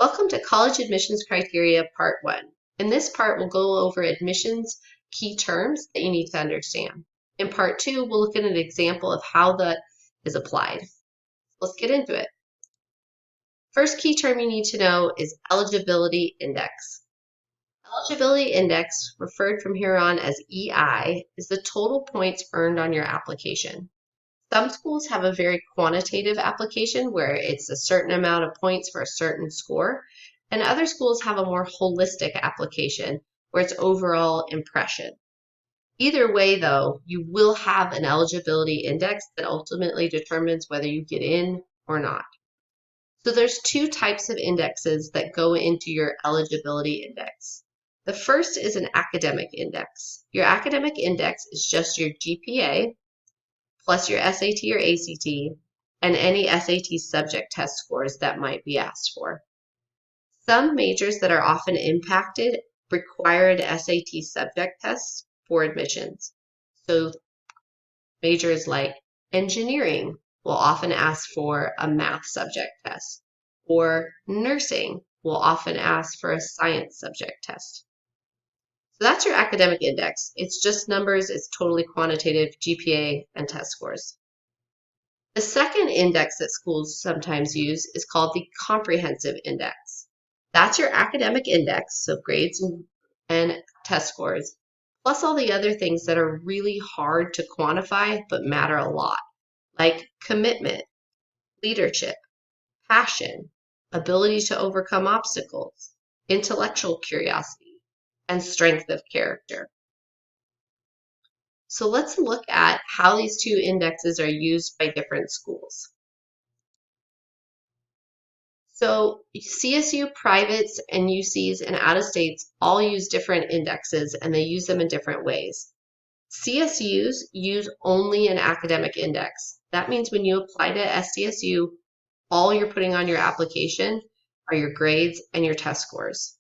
Welcome to College Admissions Criteria Part 1. In this part, we'll go over admissions key terms that you need to understand. In Part 2, we'll look at an example of how that is applied. Let's get into it. First key term you need to know is eligibility index. Eligibility index, referred from here on as EI, is the total points earned on your application. Some schools have a very quantitative application where it's a certain amount of points for a certain score, and other schools have a more holistic application where it's overall impression. Either way, though, you will have an eligibility index that ultimately determines whether you get in or not. So there's two types of indexes that go into your eligibility index. The first is an academic index. Your academic index is just your GPA plus your SAT or ACT, and any SAT subject test scores that might be asked for. Some majors that are often impacted require an SAT subject test for admissions. So majors like engineering will often ask for a math subject test, or nursing will often ask for a science subject test. So that's your academic index. It's just numbers, it's totally quantitative, GPA, and test scores. The second index that schools sometimes use is called the comprehensive index. That's your academic index, so grades and test scores, plus all the other things that are really hard to quantify but matter a lot, like commitment, leadership, passion, ability to overcome obstacles, intellectual curiosity, and strength of character. So let's look at how these two indexes are used by different schools. So CSU privates and UCs and out-of-states all use different indexes, and they use them in different ways. CSUs use only an academic index. That means when you apply to SDSU, all you're putting on your application are your grades and your test scores.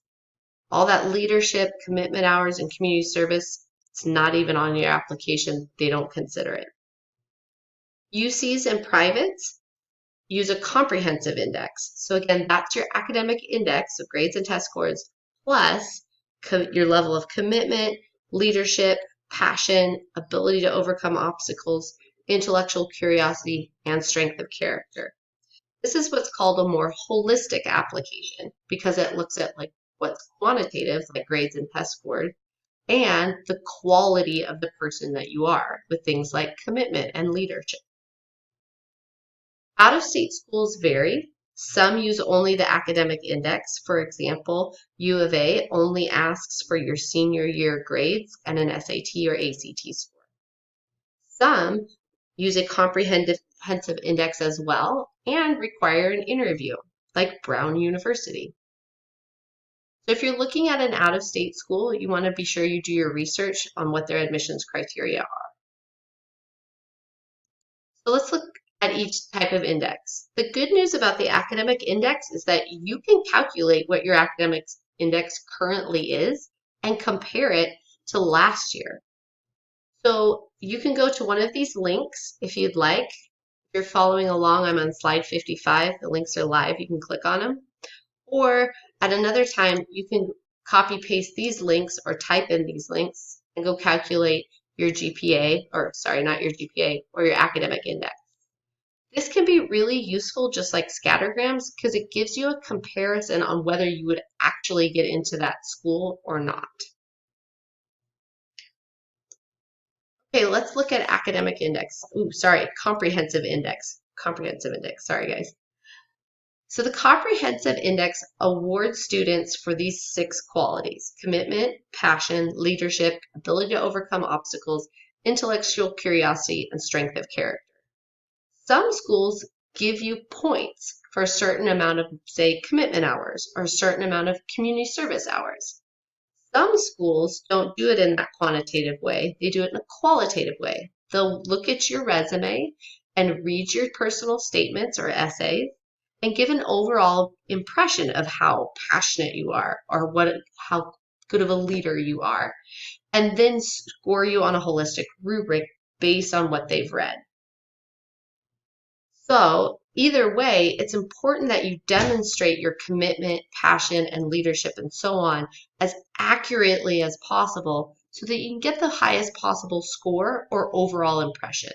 All that leadership, commitment hours, and community service, it's not even on your application. They don't consider it. UCs and privates use a comprehensive index. So again, that's your academic index, so grades and test scores, plus your level of commitment, leadership, passion, ability to overcome obstacles, intellectual curiosity, and strength of character. This is what's called a more holistic application because it looks at like what's quantitative, like grades and test scores, and the quality of the person that you are with things like commitment and leadership. Out-of-state schools vary. Some use only the academic index. For example, U of A only asks for your senior year grades and an SAT or ACT score. Some use a comprehensive index as well and require an interview, like Brown University. So if you're looking at an out-of-state school, you want to be sure you do your research on what their admissions criteria are. So let's look at each type of index. The good news about the academic index is that you can calculate what your academic index currently is and compare it to last year. So you can go to one of these links if you'd like. If you're following along, I'm on slide 55. The links are live. You can click on them. Or at another time, you can copy paste these links or type in these links and go calculate your GPA, or sorry, not your GPA, or your academic index. This can be really useful just like scattergrams because it gives you a comparison on whether you would actually get into that school or not. Okay, let's look at academic index. Comprehensive index. Comprehensive index, sorry guys. So the comprehensive index awards students for these 6 qualities: commitment, passion, leadership, ability to overcome obstacles, intellectual curiosity, and strength of character. Some schools give you points for a certain amount of, say, commitment hours or a certain amount of community service hours. Some schools don't do it in that quantitative way. They do it in a qualitative way. They'll look at your resume and read your personal statements or essays and give an overall impression of how passionate you are or how good of a leader you are, and then score you on a holistic rubric based on what they've read. So Either way, it's important that you demonstrate your commitment, passion, and leadership and so on as accurately as possible so that you can get the highest possible score or overall impression.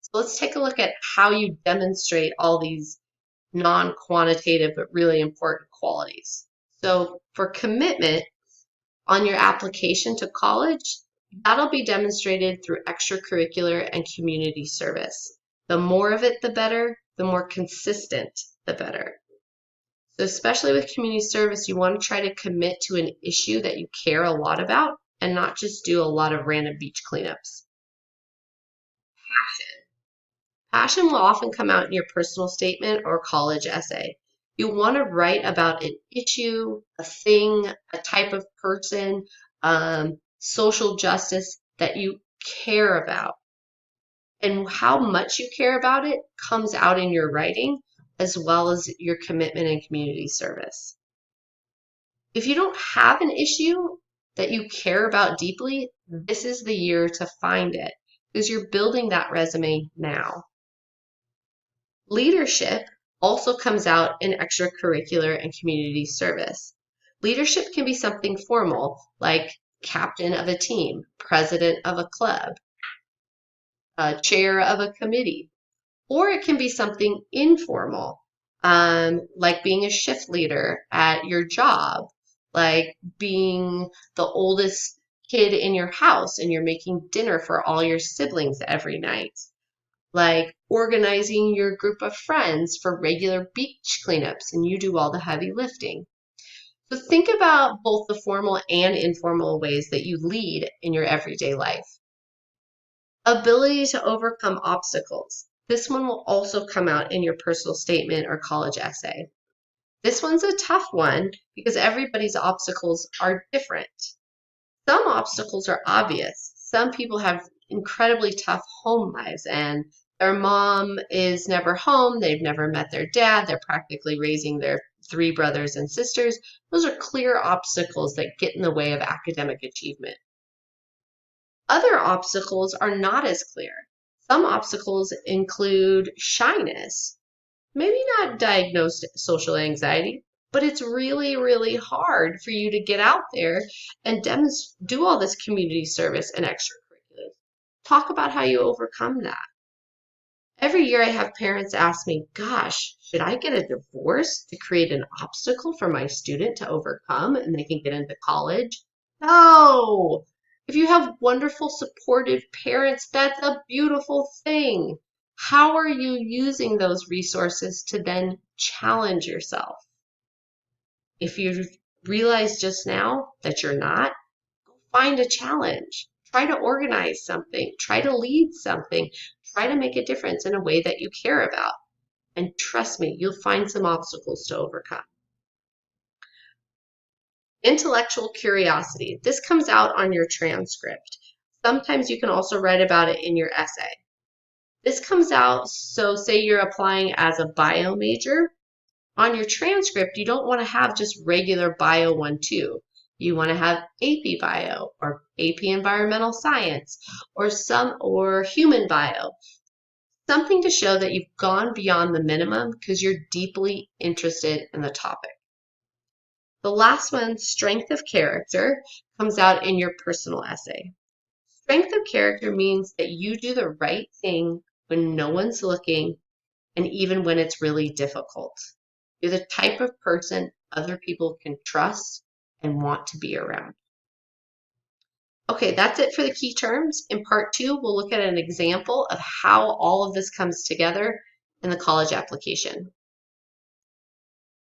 So let's take a look at how you demonstrate all these non-quantitative but really important qualities. So for commitment on your application to college, that'll be demonstrated through extracurricular and community service. The more of it, the better. The more consistent, the better. So especially with community service, you want to try to commit to an issue that you care a lot about and not just do a lot of random beach cleanups. Passion will often come out in your personal statement or college essay. You want to write about an issue, a thing, a type of person, social justice that you care about. And how much you care about it comes out in your writing as well as your commitment and community service. If you don't have an issue that you care about deeply, this is the year to find it because you're building that resume now. Leadership also comes out in extracurricular and community service. Leadership can be something formal, like captain of a team, president of a club, chair of a committee, or it can be something informal, like being a shift leader at your job, like being the oldest kid in your house and you're making dinner for all your siblings every night, like organizing your group of friends for regular beach cleanups and you do all the heavy lifting. So think about both the formal and informal ways that you lead in your everyday life. Ability to overcome obstacles. This one will also come out in your personal statement or college essay. This one's a tough one because everybody's obstacles are different. Some obstacles are obvious. Some people have incredibly tough home lives and their mom is never home, they've never met their dad, they're practically raising their 3 brothers and sisters. Those are clear obstacles that get in the way of academic achievement. Other obstacles are not as clear. Some obstacles include shyness, maybe not diagnosed social anxiety, but it's really, really hard for you to get out there and do all this community service and extracurriculars. Talk about how you overcome that. Every year I have parents ask me, gosh, should I get a divorce to create an obstacle for my student to overcome and they can get into college? No! If you have wonderful, supportive parents, that's a beautiful thing. How are you using those resources to then challenge yourself? If you realize just now that you're not, find a challenge. Try to organize something. Try to lead something. Try to make a difference in a way that you care about. And trust me, you'll find some obstacles to overcome. Intellectual curiosity. This comes out on your transcript. Sometimes you can also write about it in your essay. This comes out, so say you're applying as a bio major. On your transcript, you don't want to have just regular bio 1-2. You want to have AP Bio or AP Environmental Science or Human Bio. Something to show that you've gone beyond the minimum because you're deeply interested in the topic. The last one, strength of character, comes out in your personal essay. Strength of character means that you do the right thing when no one's looking and even when it's really difficult. You're the type of person other people can trust and want to be around. Okay, that's it for the key terms. In part 2, we'll look at an example of how all of this comes together in the college application.